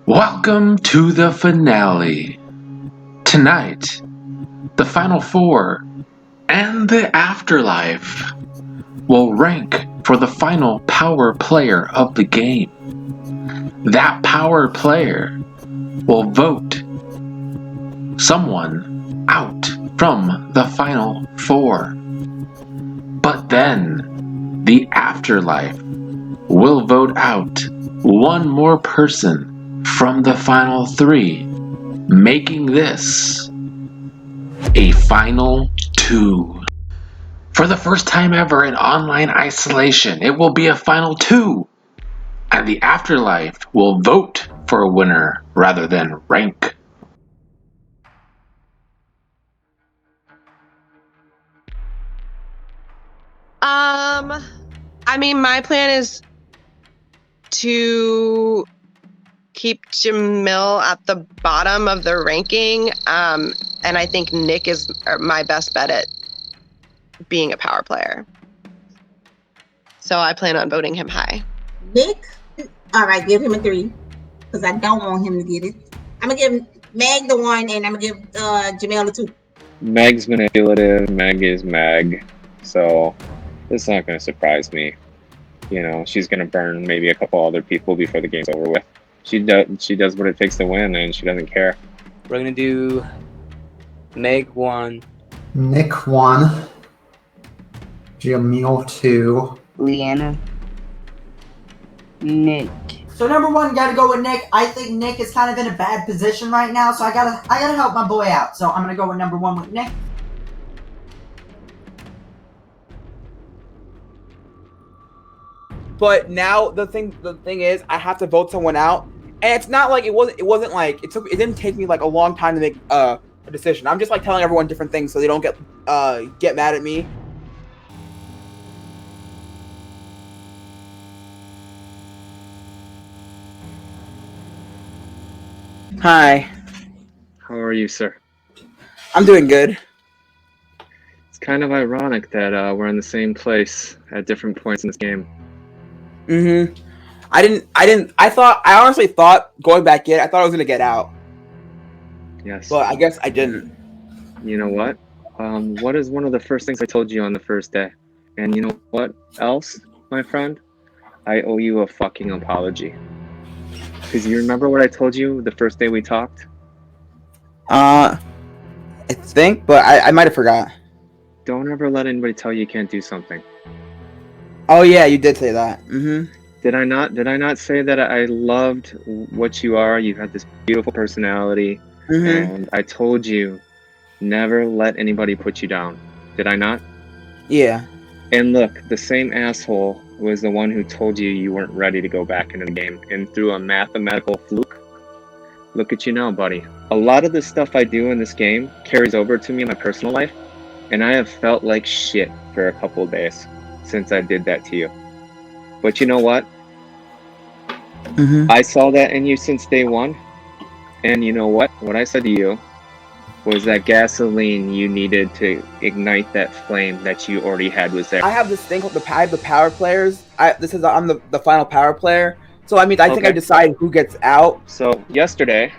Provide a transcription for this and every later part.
Welcome to the finale. Tonight, the Final Four and the Afterlife will rank for the final power player of the game. That power player will vote someone out from the Final Four. But then, the Afterlife will vote out one more person from the final three, making this a final two. For the first time ever in online isolation, it will be a final two, and the Afterlife will vote for a winner rather than rank. My plan is to keep Jamil at the bottom of the ranking, and I think Nick is my best bet at being a power player. So I plan on voting him high. Nick? All right, give him a 3, because I don't want him to get it. I'm going to give Meg the 1, and I'm going to give Jamil the 2. Meg's manipulative. Meg is Meg. So it's not going to surprise me. You know, she's going to burn maybe a couple other people before the game's over with. She does what it takes to win, and she doesn't care. We're going to do Meg 1. Nick 1. Jamil 2. Leanna. Nick. So number 1, gotta go with Nick. I think Nick is kind of in a bad position right now, so I gotta help my boy out. So I'm gonna go with number 1 with Nick. But now the thing is, I have to vote someone out, and it's not like it wasn't like it didn't take me like a long time to make a decision. I'm just like telling everyone different things so they don't get mad at me. Hi. How are you, sir? I'm doing good. It's kind of ironic that we're in the same place at different points in this game. I honestly thought going back in, I thought I was gonna get out. Yes. But I guess I didn't. You know what? What is one of the first things I told you on the first day? And you know what else, my friend? I owe you a fucking apology. Because you remember what I told you the first day we talked? I think, but I might have forgot. Don't ever let anybody tell you can't do something. Oh yeah, you did say that. Did I not say that I loved what you are? You had this beautiful personality, and I told you never let anybody put you down. Did I not? Yeah. And look, the same asshole was the one who told you you weren't ready to go back into the game, and through a mathematical fluke, look at you now, buddy. A lot of the stuff I do in this game carries over to me in my personal life, and I have felt like shit for a couple of days since I did that to you. But you know what? I saw that in you since day one, and you know what? What I said to you was that gasoline you needed to ignite that flame that you already had was there. I have this thing called the power players. I'm the final power player. So I think I decide who gets out. So yesterday,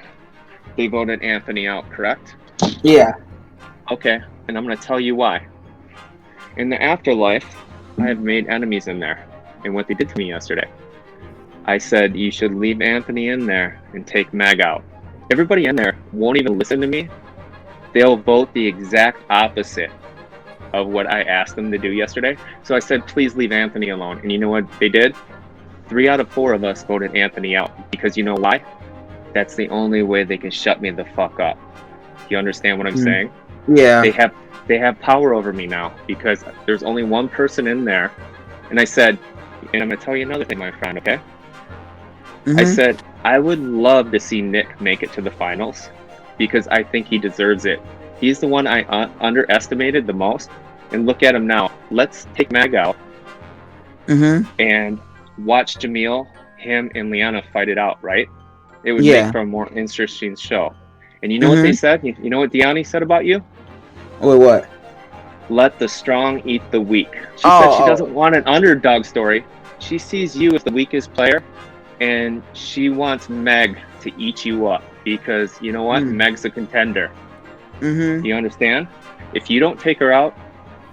they voted Anthony out, correct? Yeah. Okay, and I'm gonna tell you why. In the afterlife, I have made enemies in there, and what they did to me yesterday. I said you should leave Anthony in there and take Meg out. Everybody in there won't even listen to me. They'll vote the exact opposite of what I asked them to do yesterday. So I said, please leave Anthony alone. And you know what they did? 3 out of 4 of us voted Anthony out. Because you know why? That's the only way they can shut me the fuck up. Do you understand what I'm saying? Yeah. They have power over me now because there's only one person in there. And I said, and I'm going to tell you another thing, my friend, okay? I said, I would love to see Nick make it to the finals because I think he deserves it. He's the one I underestimated the most. And look at him now. Let's take Meg out and watch Jamil, him, and Liana fight it out, right? It would make for a more interesting show. And you know what they said? You know what Deani said about you? Wait, what? Let the strong eat the weak. She said she doesn't want an underdog story. She sees you as the weakest player, and she wants Meg to eat you up because you know what? Meg's a contender. Mm-hmm. You understand? If you don't take her out,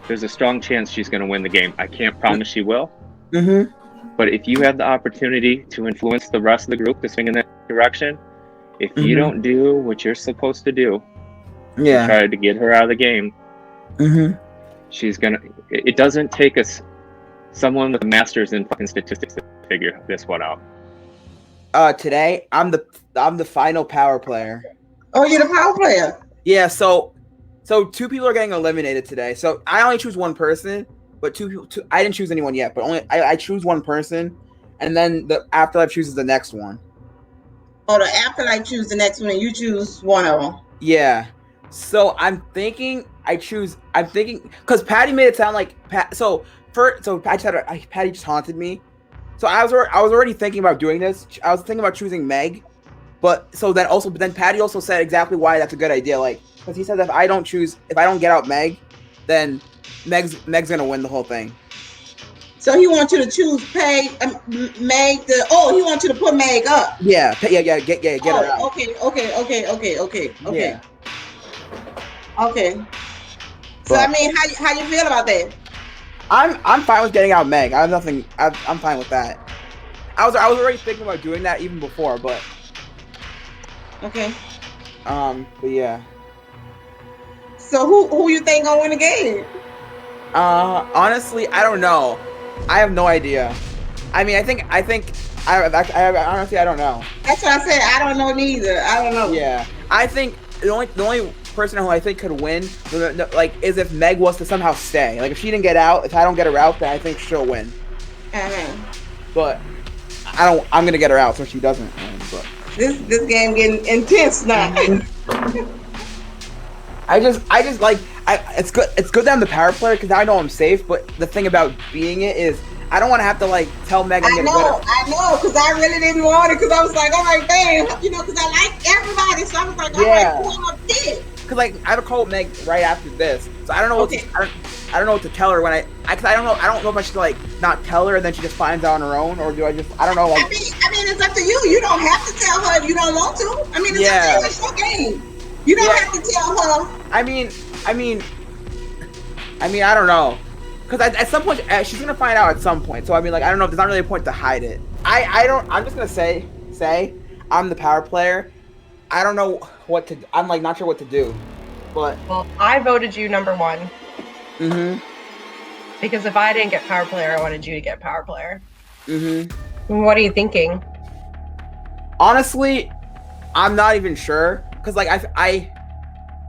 there's a strong chance she's going to win the game. I can't promise she will. Mm-hmm. But if you have the opportunity to influence the rest of the group to swing in that direction, if you don't do what you're supposed to do, Yeah. try to get her out of the game, she's going to... It doesn't take us someone with a master's in fucking statistics to figure this one out. Today, I'm the final power player. Oh, you're the power player. Yeah, so 2 people are getting eliminated today. So I only choose one person, but 2 people. I didn't choose anyone yet, but only I choose one person, and then the afterlife chooses the next one. Oh, the afterlife choose the next one, and you choose one of them. Yeah. So I'm thinking because Patty made it sound like Patty just haunted me. So I was already thinking about doing this. I was thinking about choosing Meg, but then Patty also said exactly why that's a good idea. Like, because he said that if I don't get out Meg, then Meg's gonna win the whole thing. So he wants you to choose Meg. He wants you to put Meg up. Yeah, get her out. Okay. Yeah. Okay. So I mean, how you feel about that? I'm fine with getting out Meg. I have nothing. I'm fine with that. I was already thinking about doing that even before, but okay. But yeah. So who you think gonna win the game? Honestly, I don't know. I have no idea. I mean, I think honestly, I don't know. That's what I said. I don't know neither. I don't know. Yeah, I think the only person who I think could win, like, is if Meg was to somehow stay. Like, if she didn't get out, if I don't get her out, then I think she'll win. But I'm gonna get her out so she doesn't win. But this game getting intense now. I just like it's good that I'm the power player because now I know I'm safe. But the thing about being it is I don't want to have to like tell Meg. I know, because I really didn't want it because I was like, all right, damn, because I like everybody, so I was like, all right, who am I pick? Because like I have a call with Meg right after this, so I don't know what I don't know what to tell her when I don't know if I should like not tell her and then she just finds out on her own, or do I don't know. Like, I mean, it's up to you. You don't have to tell her if you don't want to. I mean, it's up to you. It's your game. You don't have to tell her. I mean, I don't know, because at some point she's gonna find out at some point. So I mean, like, I don't know. There's not really a point to hide it. I'm just gonna say I'm the power player. I don't know what to. I'm like not sure what to do, but well, I voted you number 1. Mm-hmm. Because if I didn't get power player, I wanted you to get power player. Mm-hmm. What are you thinking? Honestly, I'm not even sure. Cause like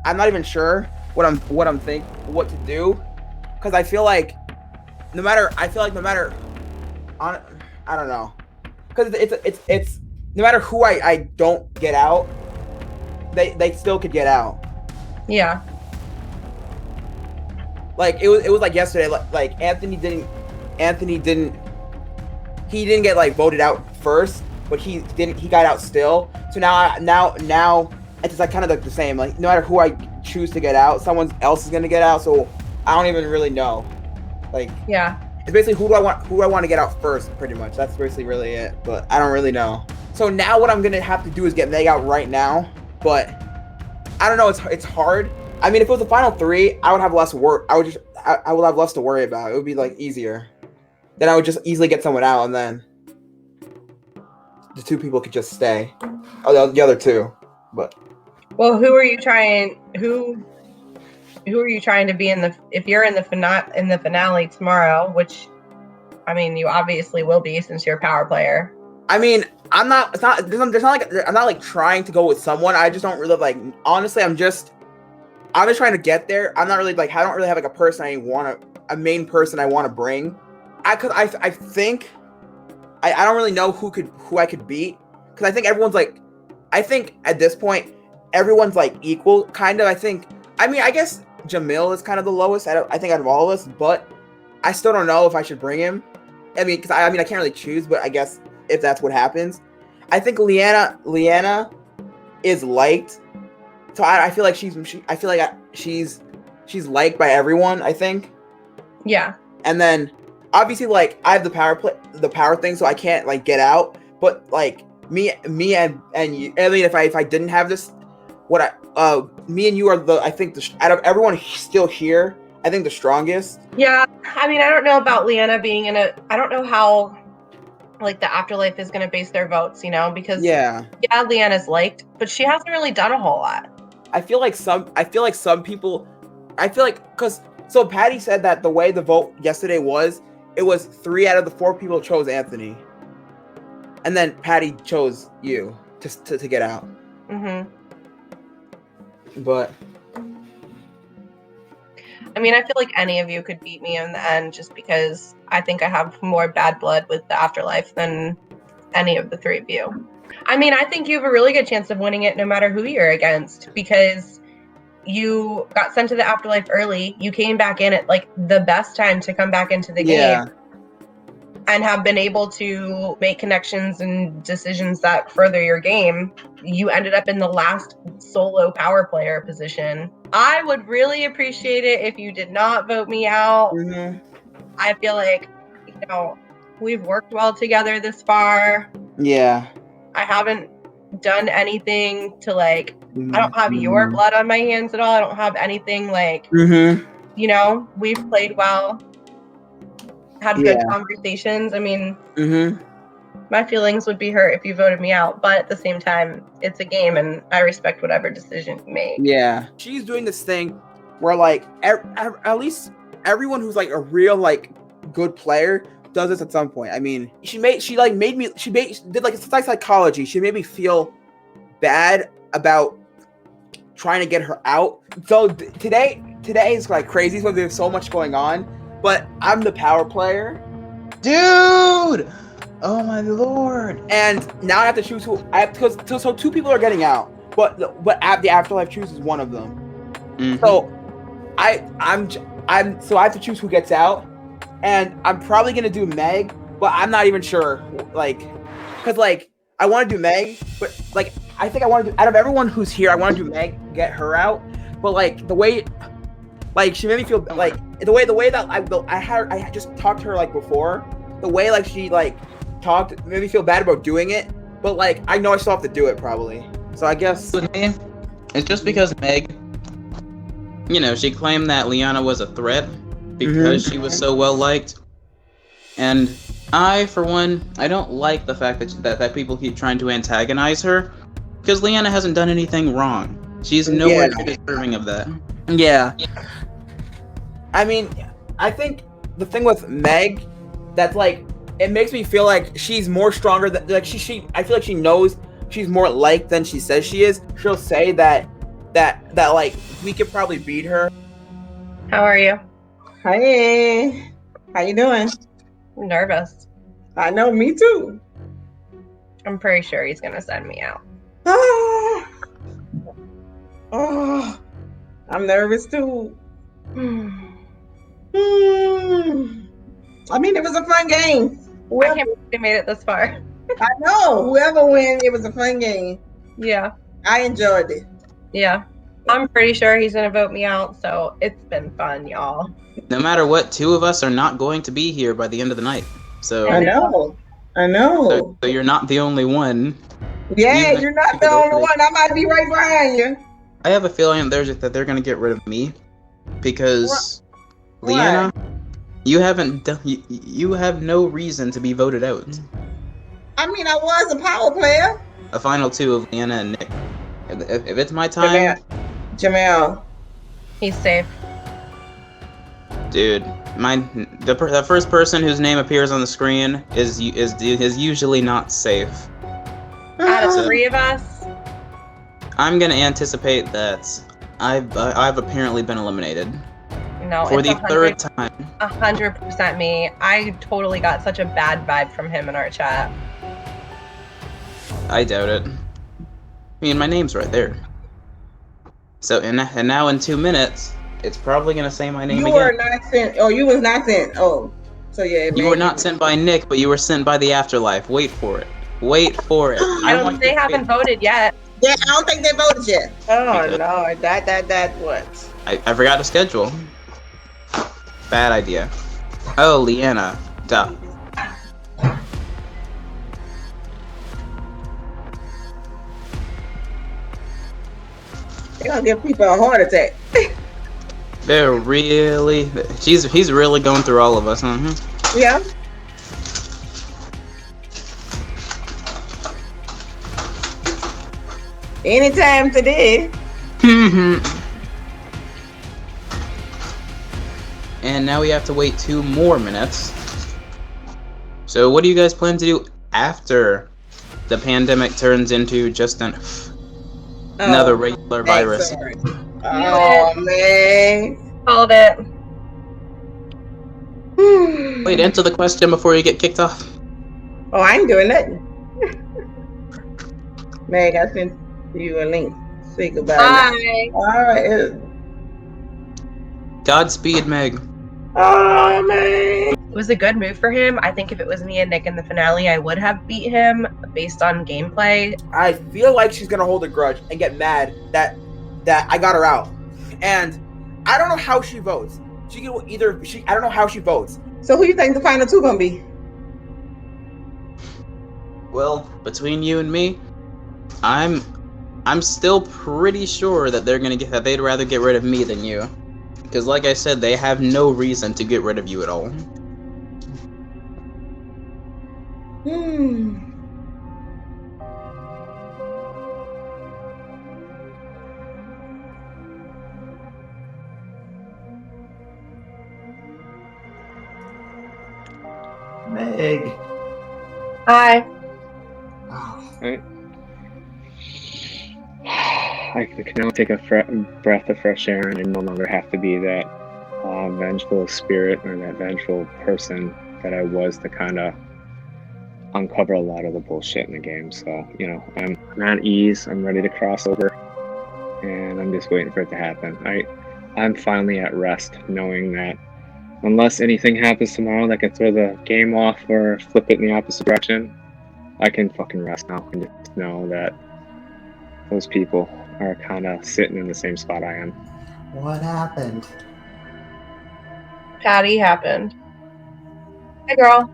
I'm not even sure what to do. Cause I feel like no matter I don't know. Cause it's no matter who I don't get out, they still could get out. Yeah. Like it was like yesterday. Like Anthony didn't get like voted out first, but he got out still. So now it's like kind of like the same. Like no matter who I choose to get out, someone else is gonna get out. So I don't even really know. Like yeah, it's basically who do I want to get out first, pretty much. That's basically really it. But I don't really know. So now what I'm gonna have to do is get Meg out right now. But I don't know. It's hard. I mean, if it was the final 3, I would have less work. I would have less to worry about. It would be like easier. Then I would just easily get someone out, and then the 2 people could just stay. Oh, the other 2, but. Well, who are you trying to be if you're in the finale tomorrow, which I mean you obviously will be since you're a power player. I mean, I'm not like trying to go with someone. I just don't really like, honestly, I'm just trying to get there. I'm not really like, I don't really have like a main person I want to bring. I think I don't really know who I could beat, because I think everyone's like, I think at this point everyone's like equal, kind of. I guess Jamil is kind of the lowest, I think, out of all of us, but I still don't know if I should bring him. I mean, because I can't really choose, but I guess if that's what happens, I think Leanna is liked, so I feel like she's liked by everyone, I think. Yeah. And then obviously, like, I have the power thing, so I can't like get out, but like me and you. I mean, if I didn't have this, me and you are I think out of everyone still here, I think the strongest. Yeah, I mean, I don't know about Leanna being I don't know how, like, the afterlife is going to base their votes, because Yeah, Leanna's liked, but she hasn't really done a whole lot. I feel like some people, because so Patty said that the way the vote yesterday was, it was 3 out of the 4 people chose Anthony, and then Patty chose you to get out. Mm-hmm. But I mean, I feel like any of you could beat me in the end, just because I think I have more bad blood with the afterlife than any of the 3 of you. I mean, I think you have a really good chance of winning it no matter who you're against, because you got sent to the afterlife early. You came back in at like the best time to come back into the game, and have been able to make connections and decisions that further your game. You ended up in the last solo power player position. I would really appreciate it if you did not vote me out. Mhm. I feel like, we've worked well together this far. Yeah. I haven't done anything to I don't have your blood on my hands at all. I don't have anything we've played well, had good conversations. I mean, my feelings would be hurt if you voted me out, but at the same time, it's a game and I respect whatever decision you make. Yeah. She's doing this thing where at least everyone who's like a real good player does this at some point. I mean, she did like psychology. She made me feel bad about trying to get her out. So today is like crazy. So there's so much going on, but I'm the power player, Dude! Oh my lord! and now I have to choose who. So 2 people are getting out, but the afterlife chooses one of them. Mhm. So so I have to choose who gets out, and I'm probably gonna do Meg, but I'm not even sure, because I want to do Meg, but I think I want to do, out of everyone who's here, I want to do Meg, get her out, but the way, she made me feel the way that I just talked to her before, the way she talked made me feel bad about doing it, but I know I still have to do it probably, so I guess. With me, it's just because Meg, she claimed that Liana was a threat because she was so well liked, and I, for one, I don't like the fact that people keep trying to antagonize her, because Liana hasn't done anything wrong. She's nowhere near deserving of that. Yeah. I mean, I think the thing with Meg, that's it makes me feel like she's more stronger than I feel like she knows she's more liked than she says she is. She'll say that we could probably beat her. How are you? Hey, how you doing? I'm nervous. I know, me too. I'm pretty sure he's gonna send me out. Oh, I'm nervous too. I mean, it was a fun game. I can't believe we made it this far. I know. Whoever wins, it was a fun game. Yeah. I enjoyed it. Yeah. I'm pretty sure he's gonna vote me out, so it's been fun, y'all. No matter what, 2 of us are not going to be here by the end of the night. So I know. So you're not the only one. Yeah, you're not the only one. I might be right behind you. I have a feeling that they're gonna get rid of me because Liana, you haven't done. You have no reason to be voted out. I mean, I was a power player. A final 2 of Liana and Nick. If it's my time, Jamel. He's safe. Dude, the first person whose name appears on the screen is usually not safe. Out of 3 of us, I'm gonna anticipate that I've apparently been eliminated. No, for it's the 3rd time. 100% me. I totally got such a bad vibe from him in our chat. I doubt it. I mean, my name's right there. So, and now in 2 minutes, it's probably gonna say my name You again. were not sent. Oh, you was not sent. Oh, so yeah. You were not sent by Nick, but you were sent by the afterlife. Wait for it. Wait for it. They haven't voted yet. Yeah, I don't think they voted yet. Oh Lord, that what? I forgot to schedule. Bad idea. Oh, Liana. Duh. You're gonna give people a heart attack. They're really. He's really going through all of us, huh? Yeah. Anytime today. And now we have to wait 2 more minutes. So what do you guys plan to do after the pandemic turns into just another regular virus? Sorry. Oh man. Called it. Wait, answer the question before you get kicked off. Oh, I ain't doing nothing. Meg, I sent you a link. Say goodbye. Bye. All right. Godspeed, Meg. Oh man. It was a good move for him. I think if it was me and Nick in the finale, I would have beat him based on gameplay. I feel like she's gonna hold a grudge and get mad that I got her out. And I don't know how she votes. I don't know how she votes. So who you think the final 2 gonna be? Well, between you and me, I'm still pretty sure that they'd rather get rid of me than you. Because like I said, they have no reason to get rid of you at all. Meg. Hi. Right. I can now take a breath of fresh air, and I no longer have to be that vengeful spirit or that vengeful person that I was to kind of uncover a lot of the bullshit in the game. So, you know, I'm at ease. I'm ready to cross over, and I'm just waiting for it to happen. I'm finally at rest, knowing that unless anything happens tomorrow that can throw the game off or flip it in the opposite direction, I can fucking rest now and just know that those people are kind of sitting in the same spot I am. What happened? Patty happened. Hey, girl.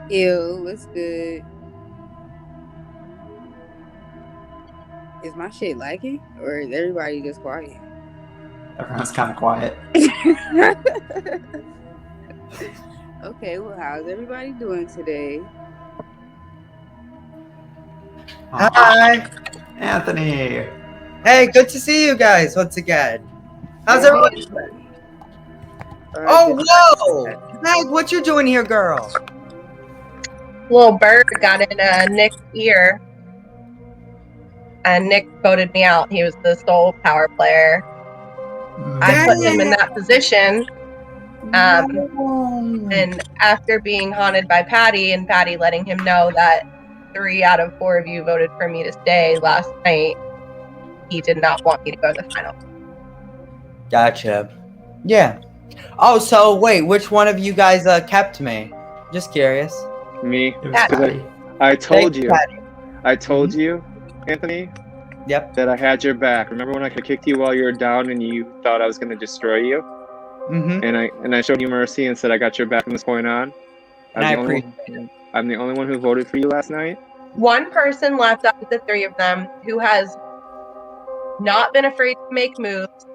Ew, what's good? Is my shit lagging, or is everybody just quiet? Everyone's kind of quiet. Okay, well, how's everybody doing today? Hi. Anthony. Hey, good to see you guys once again. How's everybody? Oh, whoa! Meg, what you doing here, girl? Little bird got in Nick's ear, and Nick voted me out. He was the sole power player. I put him in that position. And after being haunted by Patty and Patty letting him know that 3 out of 4 of you voted for me to stay last night, he did not want me to go to the final. Gotcha. Yeah. Oh, so wait, which one of you guys kept me? Just curious. Me? Patty. I told you. Patty. I told you, Anthony. Yep. That I had your back. Remember when I could kick you while you were down and you thought I was going to destroy you? Mm-hmm. And I showed you mercy and said I got your back from this point on. I'm the only one who voted for you last night. One person left out of the 3 of them who has not been afraid to make moves,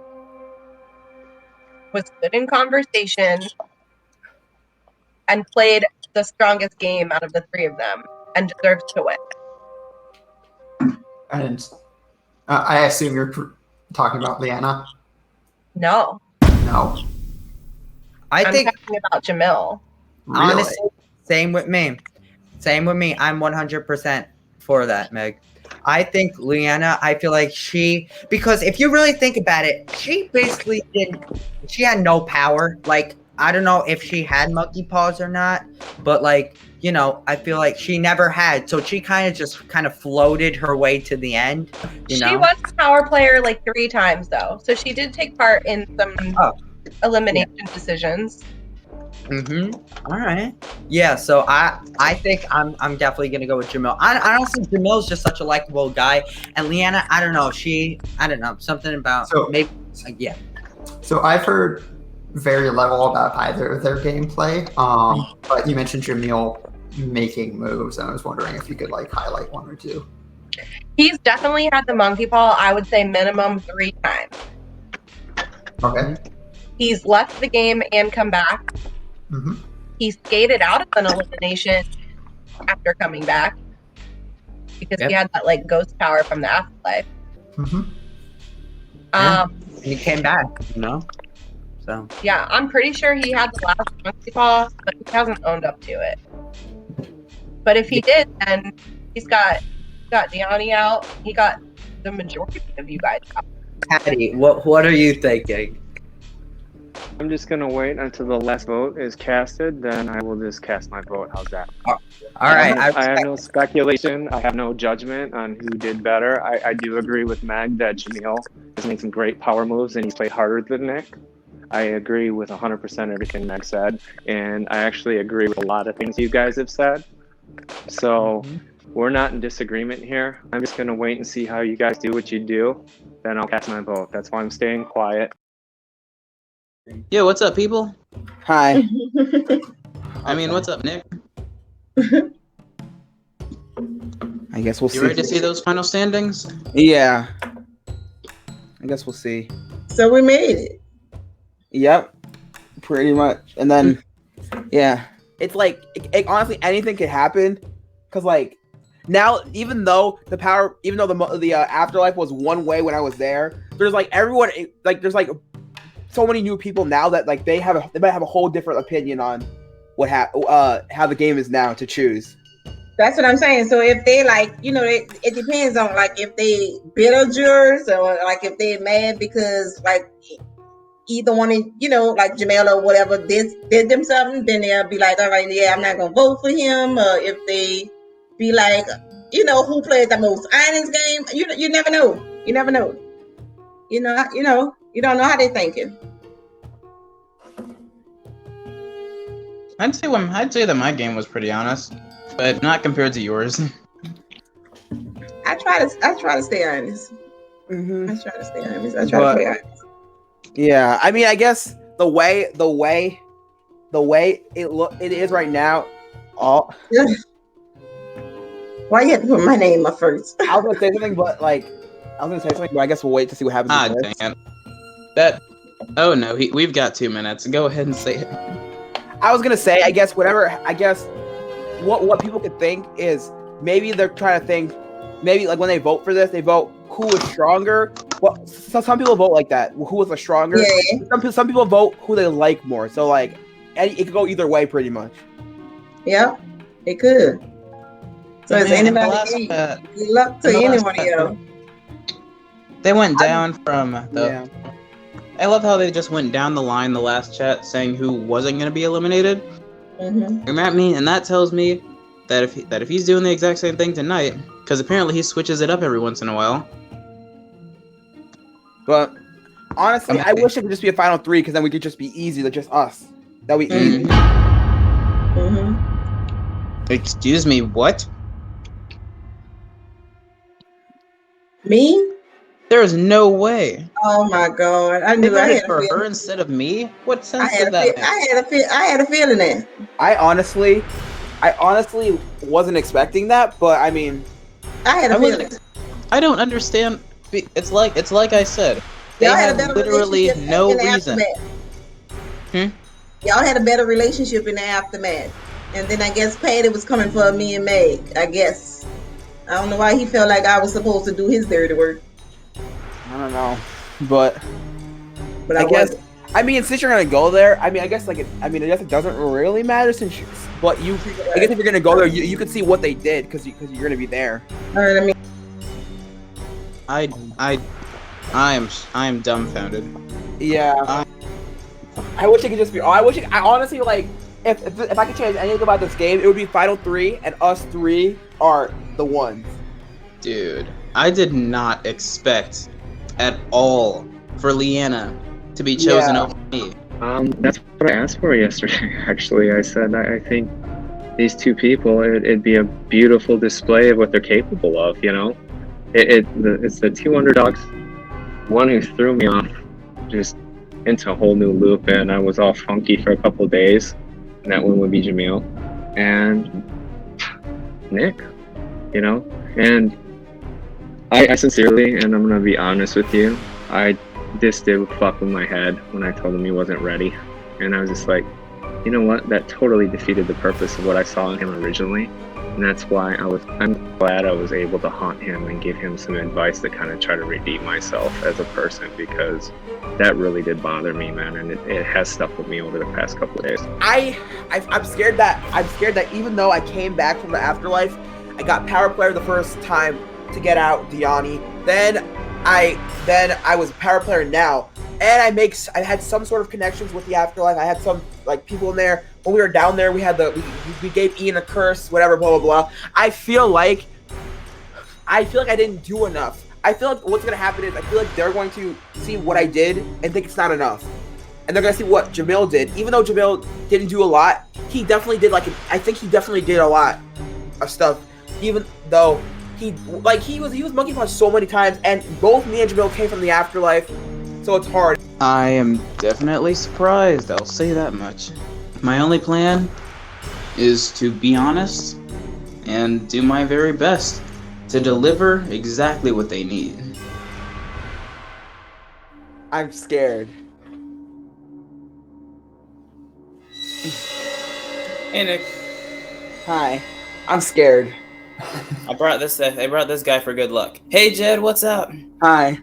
was good in conversation, and played the strongest game out of the 3 of them, and deserves to win. And I assume you're talking about Leanna? No. No. I'm talking about Jamil. Really? Honestly, same with me. Same with me. I'm 100% for that, Meg. I think Leanna, I feel like because if you really think about it, she had no power. Like, I don't know if she had monkey paws or not, but like, you know, I feel like she never had. So she kind of floated her way to the end. She was a power player like 3 times though. So she did take part in some elimination decisions. All right. Yeah. So I think I'm definitely gonna go with Jamil. I honestly, Jamil's just such a likable guy, and Leanna, I don't know. I don't know, something about yeah. So I've heard very little about either of their gameplay. But you mentioned Jamil making moves, and I was wondering if you could like highlight 1 or 2. He's definitely had the monkey paw, I would say minimum 3 times. Okay. He's left the game and come back. Mm-hmm. He skated out of an elimination after coming back because he had that like ghost power from the afterlife. Mm-hmm. He came back, you know? So Yeah, I'm pretty sure he had the last monkey paw, but he hasn't owned up to it. But if he did, then he's got Deani out. He got the majority of you guys out. Patty, what are you thinking? I'm just gonna wait until the last vote is casted, then I will just cast my vote. How's that? All right. I have no speculation. I have no judgment on who did better. I do agree with Meg that Jamil has made some great power moves and he's played harder than Nick. I agree with 100% everything Meg said, and I actually agree with a lot of things you guys have said. So we're not in disagreement here. I'm just gonna wait and see how you guys do what you do, then I'll cast my vote. That's why I'm staying quiet. Yo, what's up, people? Hi. I mean, what's up, Nick? I guess we'll see. You ready to see those final standings? Yeah. I guess we'll see. So we made it. Yep. Pretty much. And then, yeah. It's like, honestly, anything could happen. Because, like, now, even though the afterlife was one way when I was there, there's, like, everyone, like, there's, like, so many new people now that, like, they might have a whole different opinion on how the game is now to choose. That's what I'm saying. So if they like, you know, it depends on like if they bitter jurors or like if they're mad because like either one, you know, like Jamel or whatever did them something, then they'll be like, all right, yeah, I'm not gonna vote for him. Or if they be like, you know, who played the most Islands game, you never know. You never know. You don't know how they're thinking. I'd say that my game was pretty honest, but not compared to yours. I try to stay honest. Mm-hmm. I try to stay honest. I try to play honest. Yeah, I mean, I guess the way it is right now. Why you have to put my name up first? I was gonna say something, but I guess we'll wait to see what happens. Dang it. Oh no, we've got 2 minutes. Go ahead and say it. I was gonna say, I guess what people could think is maybe they're trying to think, maybe like when they vote for this, they vote who is stronger. Well, some people vote like that. Who was the stronger? Yeah. Some people vote who they like more. So like, it could go either way, pretty much. Yeah, it could. So is anybody? Good luck to anybody else. They went down from the. Yeah. I love how they just went down the line the last chat saying who wasn't going to be eliminated. Mm-hmm. And that tells me that if he's doing the exact same thing tonight, because apparently he switches it up every once in a while. But honestly, I wish it could just be a final 3 because then we could just be easy to just us. That would be easy. Mm-hmm. Excuse me, what? Me? There is no way. Oh my god! I knew they I had for her instead of me. What sense did that make? I had a feeling that. I honestly wasn't expecting that, but I mean, I had a feeling. I don't understand. It's like I said. They have literally no reason. Y'all had a better relationship in the aftermath, and then I guess Patty was coming for me and Meg. I guess I don't know why he felt like I was supposed to do his dirty work. I don't know, but I guess I mean since you're gonna go there, I guess it doesn't really matter since. But I guess if you're gonna go there, you can see what they did because you're gonna be there. All right, I am dumbfounded. Yeah. I wish it could just be. I honestly like if I could change anything about this game, it would be Final 3, and us 3 are the ones. Dude, I did not expect at all for Leanna to be chosen over me. That's what I asked for yesterday. Actually, I said I think these two people, it'd be a beautiful display of what they're capable of. You know, it's the two underdogs. One who threw me off just into a whole new loop, and I was all funky for a couple of days. And that one would be Jamil and Nick. You know, and I sincerely, and I'm gonna be honest with you, this did fuck with my head when I told him he wasn't ready, and I was just like, you know what? That totally defeated the purpose of what I saw in him originally, and that's why I'm glad I was able to haunt him and give him some advice to kind of try to redeem myself as a person, because that really did bother me, man, and it has stuck with me over the past couple of days. I'm scared that even though I came back from the afterlife, I got power player the first time to get out Diani. Then I was a power player now, and I had some sort of connections with the afterlife. I had some like people in there. When we were down there, we gave Ian a curse, whatever, blah blah blah. I feel like I didn't do enough. I feel like what's gonna happen is I feel like they're going to see what I did and think it's not enough, and they're gonna see what Jamil did. Even though Jamil didn't do a lot, he definitely did I think he definitely did a lot of stuff. Even though he was monkey punched so many times, and both me and Jamil came from the afterlife, so it's hard. I am definitely surprised, I'll say that much. My only plan is to be honest and do my very best to deliver exactly what they need. I'm scared. Hey Nick. Hi. I'm scared. I brought this guy for good luck. Hey Jed, what's up? Hi.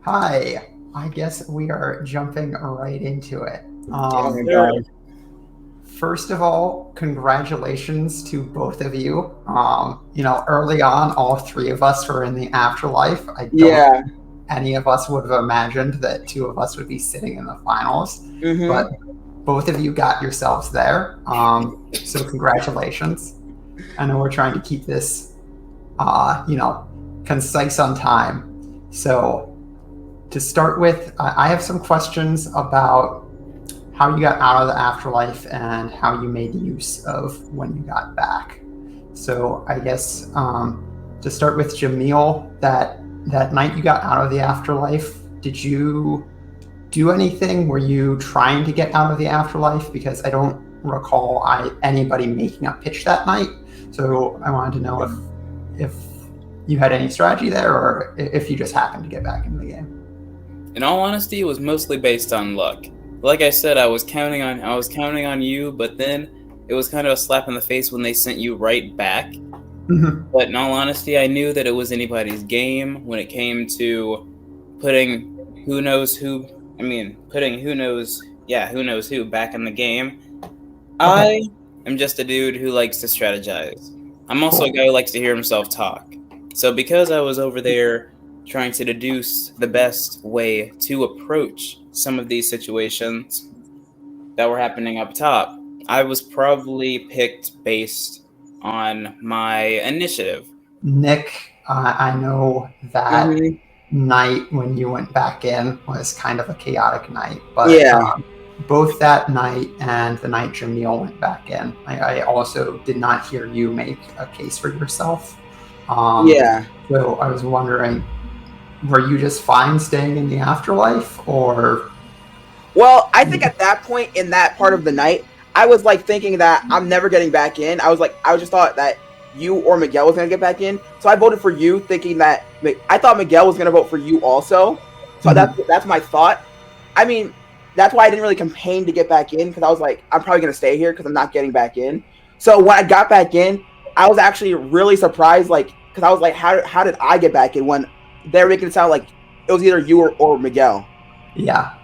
Hi. I guess we are jumping right into it. Oh my God. First of all, congratulations to both of you. Early on, all three of us were in the afterlife. I don't think any of us would have imagined that two of us would be sitting in the finals. Mm-hmm. But both of you got yourselves there. So congratulations. I know we're trying to keep this, concise on time. So to start with, I have some questions about how you got out of the afterlife and how you made use of when you got back. So I guess to start with Jamil, that night you got out of the afterlife, did you do anything? Were you trying to get out of the afterlife? Because I don't recall anybody making a pitch that night. So I wanted to know if you had any strategy there, or if you just happened to get back into the game. In all honesty, it was mostly based on luck. Like I said, I was counting on you, but then it was kind of a slap in the face when they sent you right back. Mm-hmm. But in all honesty, I knew that it was anybody's game when it came to putting who knows who back in the game. Okay. I am just a dude who likes to strategize. I'm also a guy who likes to hear himself talk. So because I was over there trying to deduce the best way to approach some of these situations that were happening up top, I was probably picked based on my initiative. Nick, I know that night when you went back in was kind of a chaotic night, but both that night and the night Jamil went back in, I also did not hear you make a case for yourself. So I was wondering, were you just fine staying in the afterlife, or? Well, I think at that point in that part of the night, I was like thinking that I'm never getting back in. I just thought that you or Miguel was gonna get back in, so I voted for you, thinking that I thought Miguel was gonna vote for you also. So that's my thought. I mean, that's why I didn't really campaign to get back in, because I was like, I'm probably gonna stay here because I'm not getting back in. So when I got back in, I was actually really surprised, because I was like, how did I get back in when they were making it sound like it was either you or Miguel? Yeah.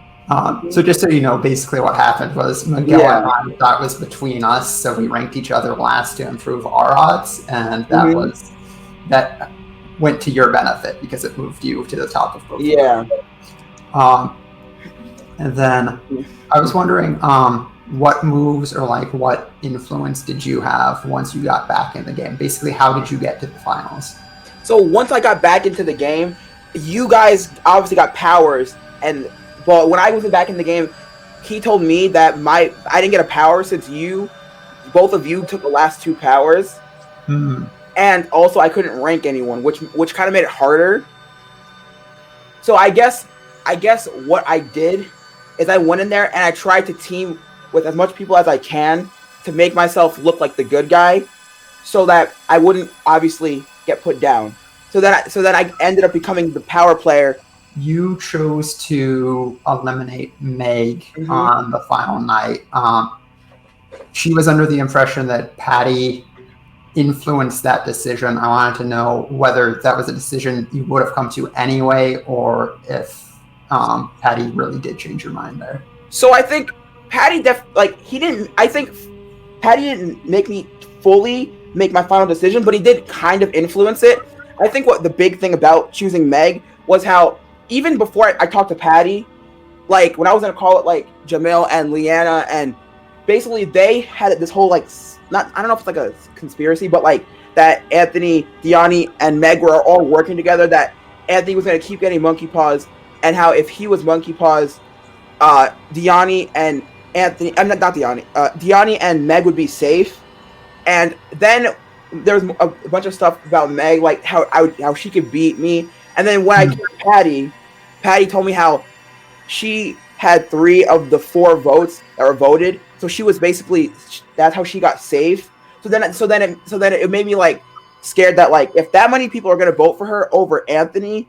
So just so you know, basically what happened was Miguel and I thought was between us, so we ranked each other last to improve our odds, and that went to your benefit because it moved you to the top of both. And then I was wondering, what moves or what influence did you have once you got back in the game? Basically, how did you get to the finals? So once I got back into the game, you guys obviously got powers, but when I wasn't back in the game, he told me that I didn't get a power since both of you took the last two powers, and also I couldn't rank anyone, which kind of made it harder. So I guess what I did is I went in there and I tried to team with as much people as I can to make myself look like the good guy, so that I wouldn't obviously get put down. so that I ended up becoming the power player. You chose to eliminate Meg on the final night. She was under the impression that Patty influenced that decision. I wanted to know whether that was a decision you would have come to anyway, or if Patty really did change your mind there. So I think Patty I think Patty didn't make me fully make my final decision, but he did kind of influence it. I think what the big thing about choosing Meg was how even before I talked to Patty, like when I was gonna call it like Jamil and Leanna, and basically they had this whole like I don't know if it's like a conspiracy, but like that Anthony, Diani, and Meg were all working together. That Anthony was gonna keep getting monkey paws, and how if he was monkey paws, Diani and Anthony, Diani and Meg would be safe. And then there was a bunch of stuff about Meg, like how she could beat me. And then when I came to Patty told me how she had 3 of the 4 votes that were voted. So she was basically, that's how she got safe. So then it made me like scared that like if that many people are gonna vote for her over Anthony,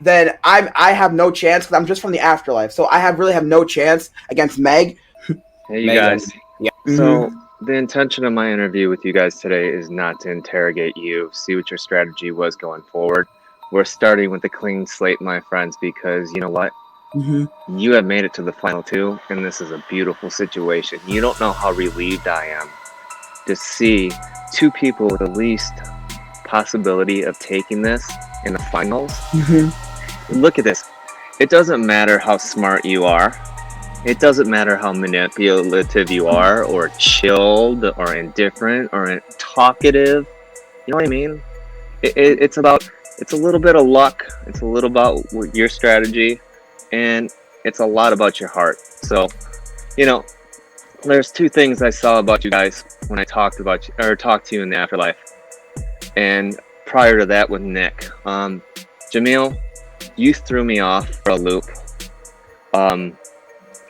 then I have no chance because I'm just from the afterlife. So I really have no chance against Meg. Hey, you guys. Yeah. So the intention of my interview with you guys today is not to interrogate you, see what your strategy was going forward. We're starting with a clean slate, my friends, because you know what? You have made it to the final 2, and this is a beautiful situation. You don't know how relieved I am to see 2 people with the least possibility of taking this in the finals. Look at this. It doesn't matter how smart you are. It doesn't matter how manipulative you are, or chilled, or indifferent, or talkative. You know what I mean? It's a little bit of luck. It's a little about your strategy, and it's a lot about your heart. So, you know, there's 2 things I saw about you guys when I talked to you in the afterlife, and prior to that with Nick. Jamil, you threw me off for a loop.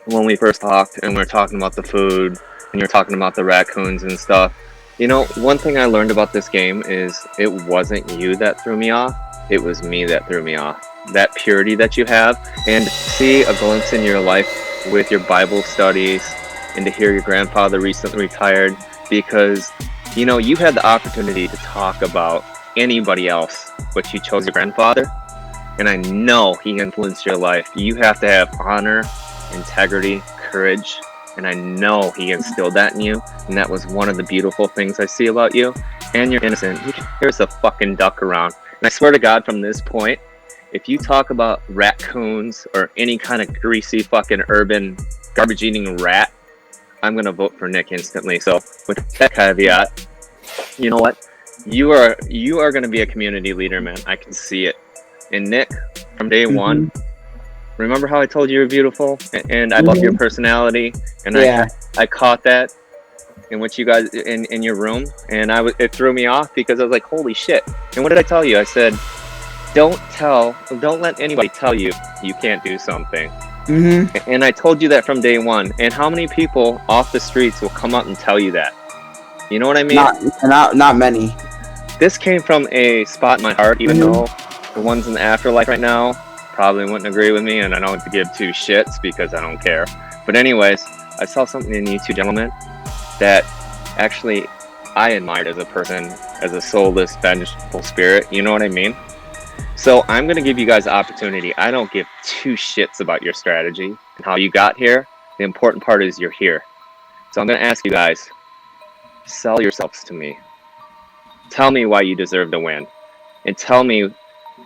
When we first talked, and we were talking about the food, and you were talking about the raccoons and stuff. You know, one thing I learned about this game is it wasn't you that threw me off, it was me that threw me off. That purity that you have, and to see a glimpse in your life with your Bible studies, and to hear your grandfather recently retired, because, you know, you had the opportunity to talk about anybody else, but you chose your grandfather, and I know he influenced your life. You have to have honor, integrity, courage, and I know he instilled that in you, and that was one of the beautiful things I see about you. And you're innocent. There's a fucking duck around, and I swear to God, from this point, if you talk about raccoons or any kind of greasy fucking urban garbage eating rat, I'm gonna vote for Nick instantly. So with that caveat, you know what, you are gonna be a community leader, man. I can see it. And Nick, from day one, remember how I told you you're beautiful, and I love your personality, and I caught that in what you guys in your room, and it threw me off because I was like, holy shit. And what did I tell you? I said, don't let anybody tell you you can't do something. And I told you that from day one. And how many people off the streets will come up and tell you that? You know what I mean? Not many. This came from a spot in my heart, even though the ones in the afterlife right now probably wouldn't agree with me, and I don't give 2 shits because I don't care. But anyways, I saw something in you 2 gentlemen that actually I admired as a person, as a soulless, vengeful spirit. You know what I mean? So I'm going to give you guys the opportunity. I don't give 2 shits about your strategy and how you got here. The important part is you're here. So I'm going to ask you guys, sell yourselves to me. Tell me why you deserve to win. And tell me,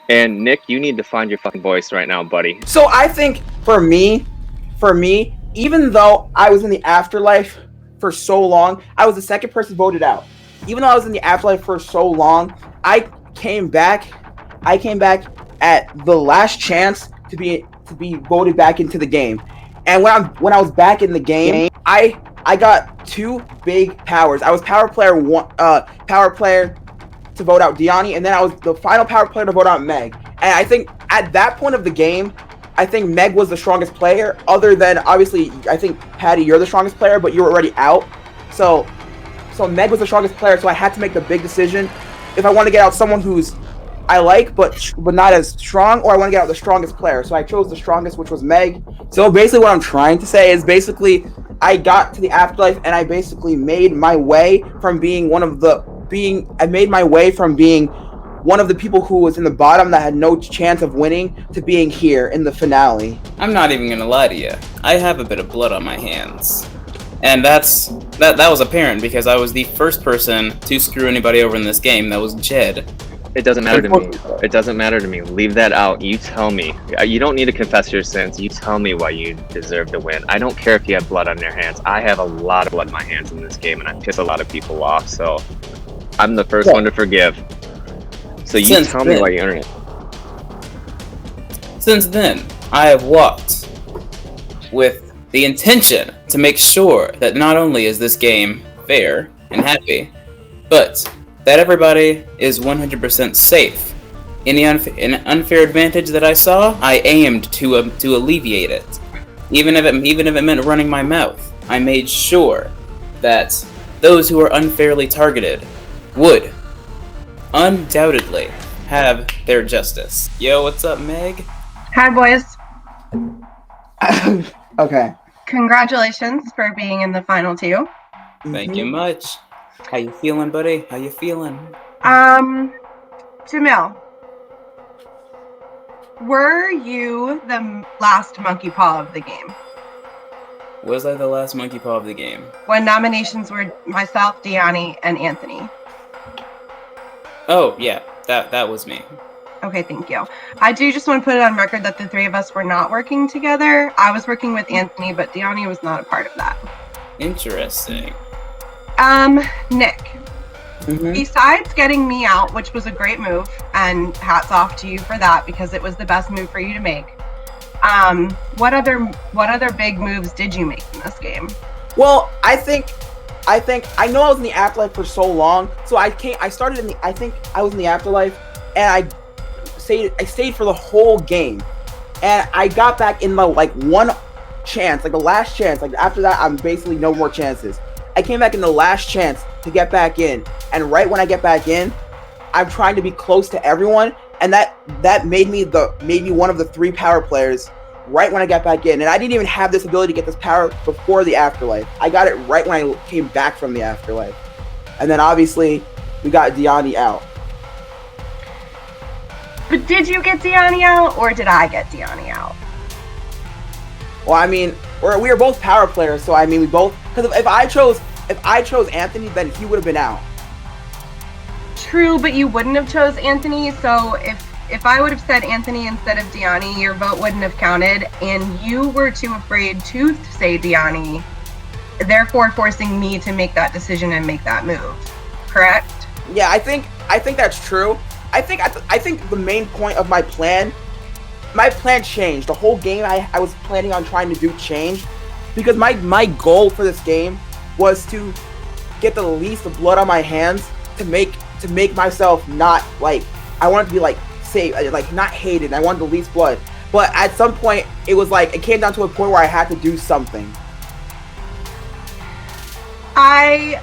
and Nick, you need to find your fucking voice right now, buddy. So I think for me, even though I was in the afterlife for so long, I was the second person voted out. Even though I was in the afterlife for so long, I came back at the last chance to be voted back into the game. And when I was back in the game, I got 2 big powers. I was power player to vote out Diani, and then I was the final power player to vote out Meg. And I think at that point of the game, I think Meg was the strongest player, other than, obviously, I think, Patty, you're the strongest player, but you were already out. So Meg was the strongest player, so I had to make the big decision. If I want to get out someone who's I like, but not as strong, or I want to get out the strongest player. So I chose the strongest, which was Meg. So basically, what I'm trying to say is basically I got to the afterlife, and I basically made my way from being one of the people who was in the bottom that had no chance of winning to being here in the finale. I'm not even gonna lie to you. I have a bit of blood on my hands. And that was apparent because I was the first person to screw anybody over in this game. That was Jed. It doesn't matter to me. It doesn't matter to me. Leave that out. You tell me. You don't need to confess your sins. You tell me why you deserve to win. I don't care if you have blood on your hands. I have a lot of blood in my hands in this game, and I piss a lot of people off. So I'm the first one to forgive. So you tell me why you earn it. Since then, I have walked with the intention to make sure that not only is this game fair and happy, but that everybody is 100% safe. Any unfair advantage that I saw, I aimed to alleviate it. Even if it meant running my mouth, I made sure that those who are unfairly targeted would undoubtedly have their justice. Yo, what's up, Meg? Hi, boys. Okay. Congratulations for being in the final two. Thank you much. How you feeling, buddy? How you feeling? Jamil, were you the last monkey paw of the game? Was I the last monkey paw of the game? When nominations were myself, Deani, and Anthony. Oh, yeah. That was me. Okay, thank you. I do just want to put it on record that the three of us were not working together. I was working with Anthony, but Deani was not a part of that. Interesting. Nick. Besides getting me out, which was a great move, and hats off to you for that because it was the best move for you to make. What other big moves did you make in this game? Well, I know I was in the afterlife for so long, so I started in the. I think I was in the afterlife, and I stayed for the whole game, and I got back in the one chance, the last chance. After that, I'm basically no more chances. I came back in the last chance to get back in, and right when I get back in, I'm trying to be close to everyone, and that made me one of the 3 power players. Right when I got back in, and I didn't even have this ability to get this power before the afterlife. I got it right when I came back from the afterlife, and then obviously we got Deani out. But did you get Deani out, or did I get Deani out? Well, I mean, we were both power players, so I mean, we both. Because if I chose Anthony, then he would have been out. True, but you wouldn't have chose Anthony. So if I would have said Anthony instead of Deani, your vote wouldn't have counted, and you were too afraid to say Deani, therefore forcing me to make that decision and make that move. Correct? Yeah, I think that's true. I think the main point of my plan changed. The whole game I was planning on trying to do changed, because my goal for this game was to get the least of blood on my hands to make myself not I wanted to be saved, not hated. I wanted the least blood, but at some point it was it came down to a point where I had to do something. I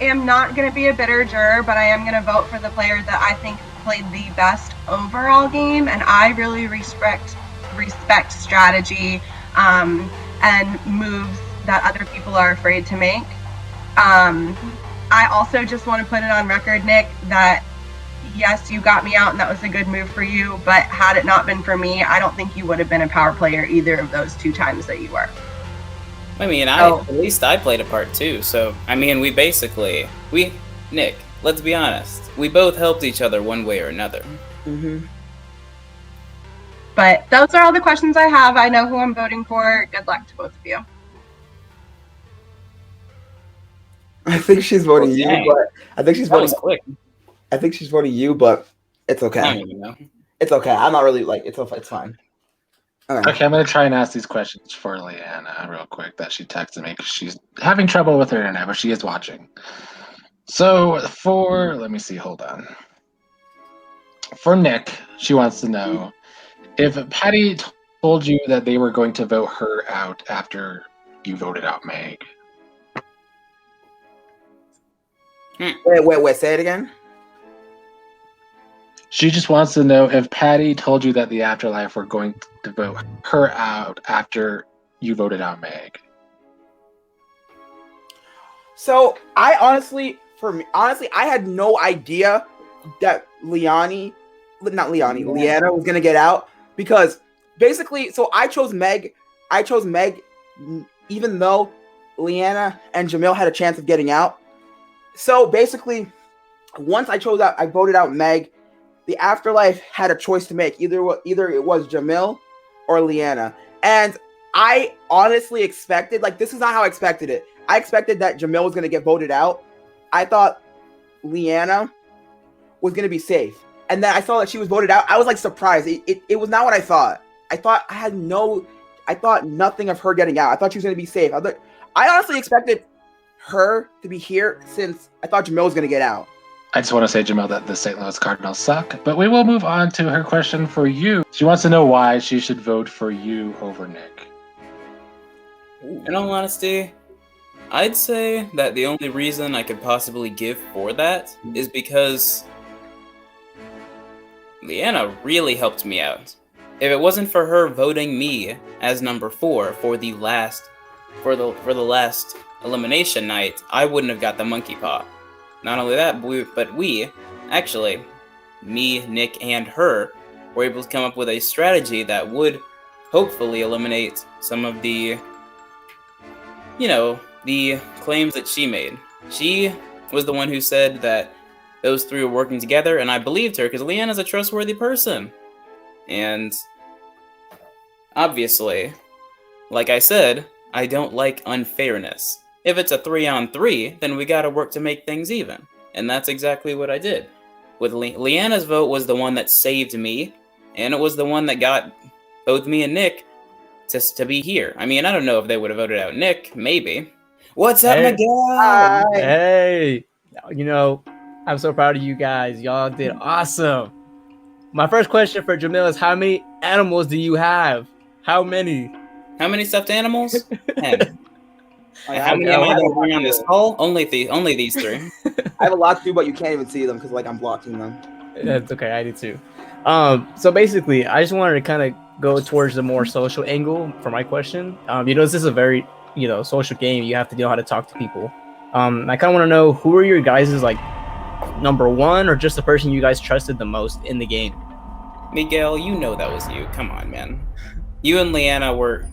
am not going to be a bitter juror, but I am going to vote for the player that I think played the best overall game, and I really respect strategy and moves that other people are afraid to make. I also just want to put it on record, Nick, that yes, you got me out and that was a good move for you, but had it not been for me, I don't think you would have been a power player either of those 2 times that you were. I mean, at least I played a part too, so, I mean, Nick, let's be honest, we both helped each other one way or another. But those are all the questions I have. I know who I'm voting for. Good luck to both of you. I think she's voting you, but I think she's voting quick. I think she's voting you, but it's okay. I don't even know. It's okay. I'm not really it's fine. Right. Okay, I'm gonna try and ask these questions for Leanna real quick that she texted me because she's having trouble with her internet, but she is watching. So let me see, hold on. For Nick, she wants to know if Patty told you that they were going to vote her out after you voted out Meg. Wait, say it again. She just wants to know if Patty told you that the Afterlife were going to vote her out after you voted out Meg. So I honestly I had no idea that Leanna was gonna get out, because basically, so I chose Meg, even though Leanna and Jamil had a chance of getting out. So basically, once I voted out Meg, the Afterlife had a choice to make. Either it was Jamil or Leanna. And I honestly expected, like, this is not how I expected it. I expected that Jamil was going to get voted out. I thought Leanna was going to be safe. And then I saw that she was voted out. I was, like, surprised. It was not what I thought. I thought nothing of her getting out. I thought she was going to be safe. I honestly expected her to be here, since I thought Jamil was going to get out. I just want to say, Jamil, that the St. Louis Cardinals suck, but we will move on to her question for you. She wants to know why she should vote for you over Nick. In all honesty, I'd say that the only reason I could possibly give for that is because Leanna really helped me out. If it wasn't for her voting me as number 4 for the last elimination night, I wouldn't have got the monkey paw. Not only that, but we, actually, me, Nick, and her, were able to come up with a strategy that would hopefully eliminate some of the, the claims that she made. She was the one who said that those three were working together, and I believed her because Leanna's a trustworthy person. And obviously, like I said, I don't like unfairness. If it's a 3-on-3, then we gotta work to make things even. And that's exactly what I did. With Leanna's vote was the one that saved me, and it was the one that got both me and Nick to be here. I mean, I don't know if they would have voted out Nick, maybe. What's up, Miguel? Hey, I'm so proud of you guys. Y'all did awesome. My first question for Jamil is, how many animals do you have? How many? How many stuffed animals? 10. How many am I going to bring on this call? Only these 3. I have a lot too, but you can't even see them because I'm blocking them. That's okay. I do too. So basically, I just wanted to kind of go towards the more social angle for my question. This is a very social game. You have to know how to talk to people. I kind of want to know, who are your guys' number 1, or just the person you guys trusted the most in the game? Miguel, that was you. Come on, man. You and Leanna were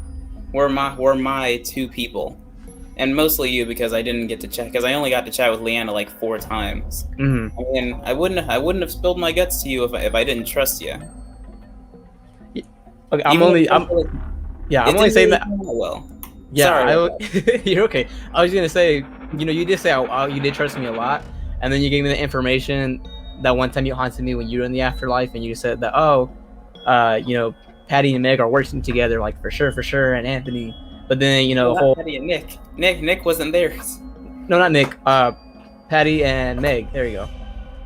my 2 people. And mostly you, because I didn't get to chat, because I only got to chat with Leanna like 4 times. Mm-hmm. I mean, I wouldn't have spilled my guts to you if I didn't trust you. Okay, I'm only saying that. Well, yeah, sorry. You're okay. I was gonna say, you did say you did trust me a lot, and then you gave me the information that one time you haunted me when you were in the afterlife, and you said that Patty and Meg are working together, like for sure, and Anthony. But then Patty and Nick wasn't there. No, not Nick. Patty and Meg. There you go.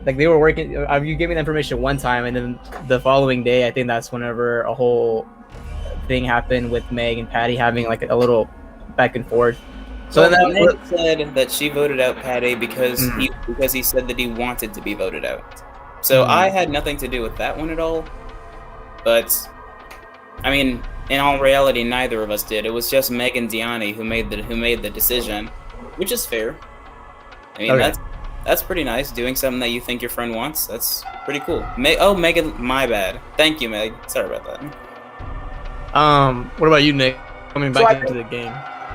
Like, they were working. You gave me the information one time, and then the following day, I think that's whenever a whole thing happened with Meg and Patty having like a little back and forth. So then Meg said that she voted out Patty because he said that he wanted to be voted out. So I had nothing to do with that one at all. But I mean, in all reality, neither of us did. It was just Meg and Diani who made the decision, which is fair. I mean, that's pretty nice. Doing something that you think your friend wants, that's pretty cool. Megan, my bad. Thank you, Meg. Sorry about that. What about you, Nick? Coming back into the game.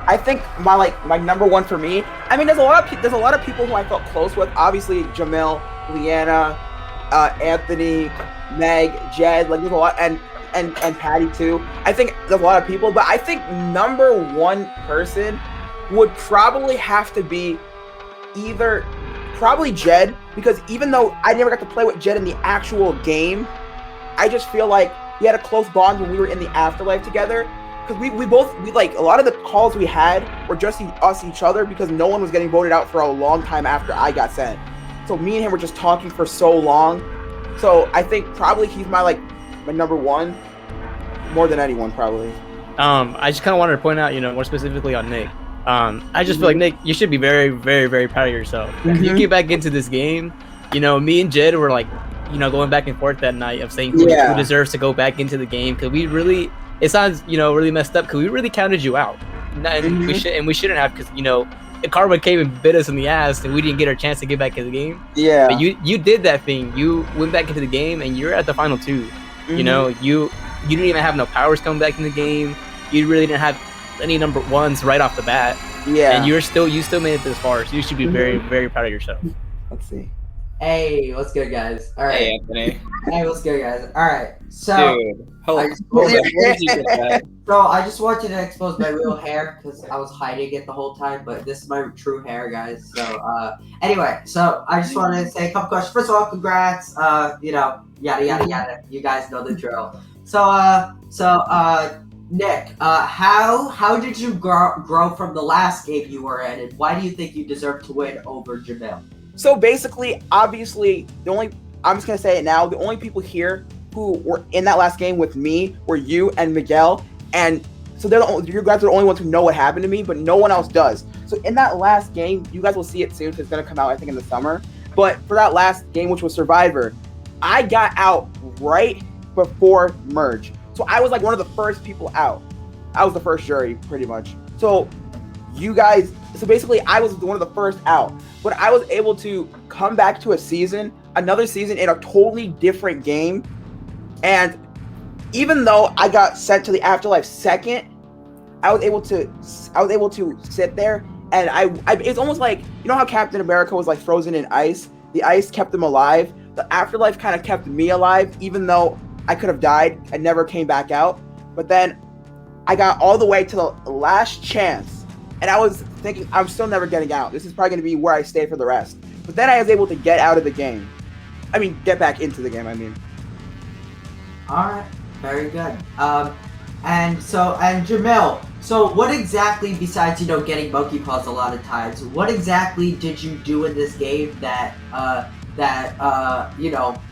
I think my number 1 for me. I mean, there's a lot of people who I felt close with. Obviously, Jamil, Leanna, Anthony, Meg, Jed. Like, there's a lot, and Patty too. I think there's a lot of people, but I think number 1 person would probably have to be probably Jed, because even though I never got to play with Jed in the actual game, I just feel like we had a close bond when we were in the afterlife together. Because we like, a lot of the calls we had were just each other, because no one was getting voted out for a long time after I got sent. So me and him were just talking for so long. So I think probably he's my number 1, more than anyone probably. I just kind of wanted to point out, more specifically on Nick. I just feel like, Nick, you should be very, very, very proud of yourself. You get back into this game. Me and Jed were like going back and forth that night of saying who deserves to go back into the game, because it sounds really messed up because we really counted you out, and we shouldn't have, because karma came and bit us in the ass and we didn't get our chance to get back in the game. Yeah. But you did that thing. You went back into the game and you're at the final 2. You didn't even have no powers coming back in the game. You really didn't have any number 1s right off the bat. Yeah. And you still made it this far. So you should be very, very proud of yourself. Let's see. Hey, what's good, guys? All right. Hey, Anthony. Hey, what's good, guys? All right. So, Dude, I just want you to expose my real hair because I was hiding it the whole time, but this is my true hair, guys. So, anyway, so I just wanted to say a couple questions. First of all, congrats. Yada yada yada. You guys know the drill. So, Nick, how did you grow from the last game you were in, and why do you think you deserve to win over Jamil? So basically, obviously, I'm just gonna say it now, the only people here who were in that last game with me were you and Miguel, and so you guys are the only ones who know what happened to me, but no one else does. So in that last game, you guys will see it soon, because it's gonna come out, I think, in the summer. But for that last game, which was Survivor, I got out right before merge. So I was like one of the first people out. I was the first jury, pretty much. So basically I was one of the first out. But I was able to come back to another season in a totally different game. And even though I got sent to the Afterlife second, I was able to sit there, and it's almost like, how Captain America was like frozen in ice? The ice kept him alive. The Afterlife kind of kept me alive, even though I could have died and never came back out. But then I got all the way to the last chance, and I was thinking, I'm still never getting out. This is probably going to be where I stay for the rest. But then I was able to get out of the game. Get back into the game, Alright, very good. And Jamil, so what exactly, besides, getting monkey paws a lot of times, what exactly did you do in this game that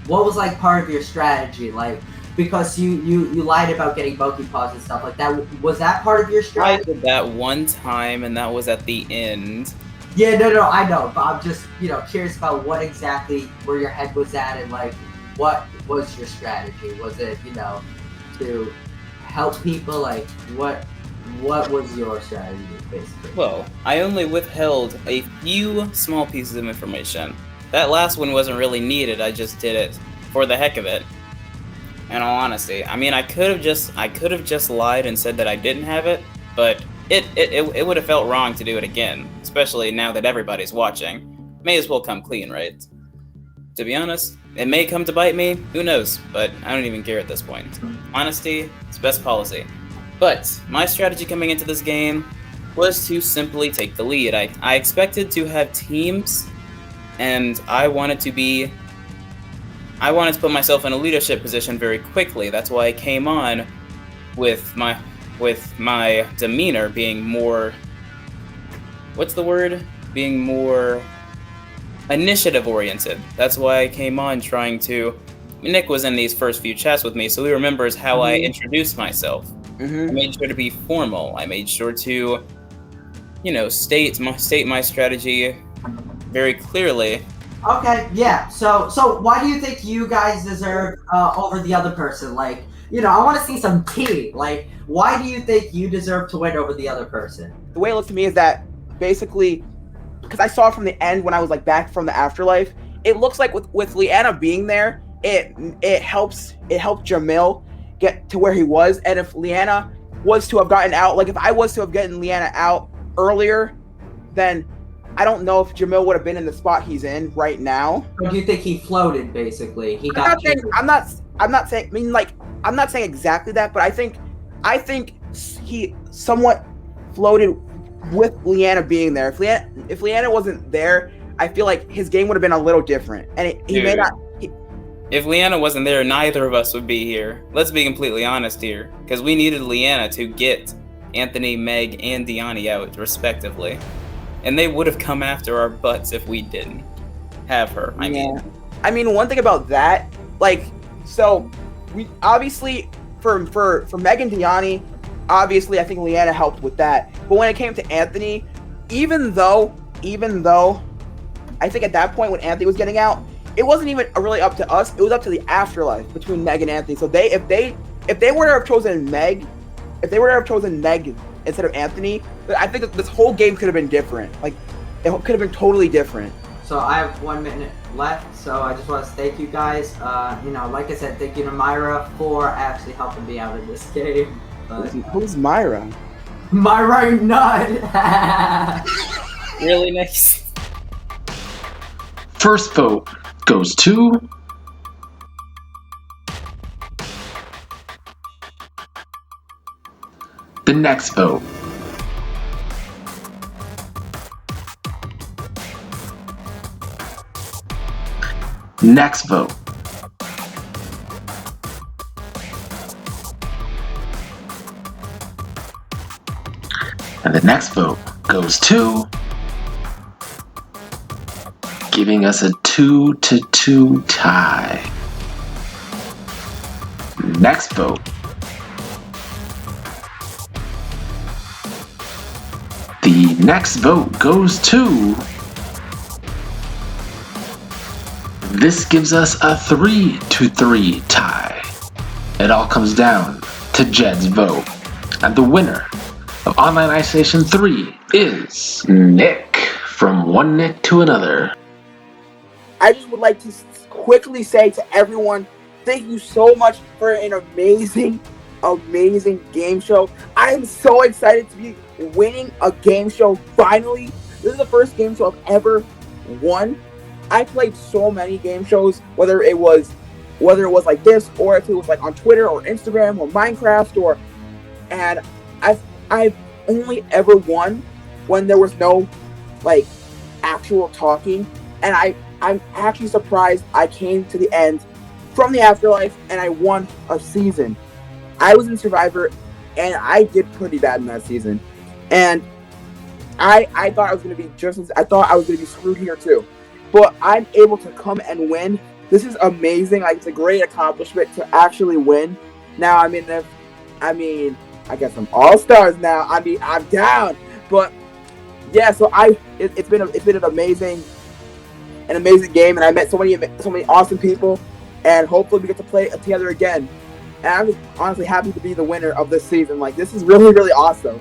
what was like part of your strategy? Like, because you lied about getting monkey paws and stuff like that. Was that part of your strategy? I did that one time, and that was at the end. Yeah, no, I know, but I'm just, curious about what exactly, where your head was at, and like, what was your strategy? Was it, to help people? Like, what was your strategy, basically? Well, I only withheld a few small pieces of information. That last one wasn't really needed. I just did it for the heck of it. In all honesty, I could have just lied and said that I didn't have it, but it would have felt wrong to do it again, especially now that everybody's watching. May as well come clean, right? To be honest, it may come to bite me, who knows, but I don't even care at this point. Honesty is best policy. But my strategy coming into this game was to simply take the lead. I expected to have teams, and I wanted to put myself in a leadership position very quickly. That's why I came on with my demeanor being more, being more initiative oriented. That's why I came on trying to, Nick was in these first few chats with me, so he remembers how I introduced myself. I made sure to be formal. I made sure to, state my strategy very clearly. Okay, yeah. So why do you think you guys deserve over the other person? Like, I want to see some tea. Like, why do you think you deserve to win over the other person? The way it looks to me is that basically, because I saw it from the end when I was like back from the Afterlife, it looks like with Leanna being there, it helped Jamil get to where he was. And if Leanna was to have gotten out, like if I was to have gotten Leanna out earlier, then I don't know if Jamil would have been in the spot he's in right now. Or do you think he floated, basically? I'm not saying exactly that, but I think he somewhat floated with Leanna being there. If Leanna wasn't there, I feel like his game would have been a little different. And he may not. If Leanna wasn't there, neither of us would be here. Let's be completely honest here, because we needed Leanna to get Anthony, Meg, and Diani out, respectively. And they would have come after our butts if we didn't have her. I mean, one thing about that, so we obviously for Meg and Diani, obviously I think Leanna helped with that. But when it came to Anthony, even though I think at that point when Anthony was getting out, it wasn't even really up to us. It was up to the afterlife between Meg and Anthony. So if they were to have chosen Meg, instead of Anthony, I think that this whole game could have been different. Like, it could have been totally different. So I have 1 minute left, so I just want to thank you guys. Like I said, thank you to Myra for actually helping me out in this game. Who's Myra? Myra Nut! Really nice. First vote goes to the next vote. Next vote. And the next vote goes to, giving us a 2-2 tie. Next vote. The next vote goes to, this gives us a 3-3 tie. It all comes down to Jed's vote. And the winner of Online Isolation 3 is Nick, from one Nick to another. I just would like to quickly say to everyone, thank you so much for an amazing game show. I am so excited to be winning a game show finally. This is the first game show I've ever won. I played so many game shows, whether it was like this, or if it was like on Twitter or Instagram or Minecraft, and I've only ever won when there was no like actual talking, and I'm actually surprised I came to the end from the afterlife and I won a season. I was in Survivor and I did pretty bad in that season, and I thought I was gonna be screwed here too. But I'm able to come and win. This is amazing. Like, it's a great accomplishment to actually win. Now, I guess I'm all-stars now. I'm down. But yeah, so it's been an amazing game, and I met so many awesome people, and hopefully we get to play together again. And I'm just honestly happy to be the winner of this season. Like, this is really, really awesome.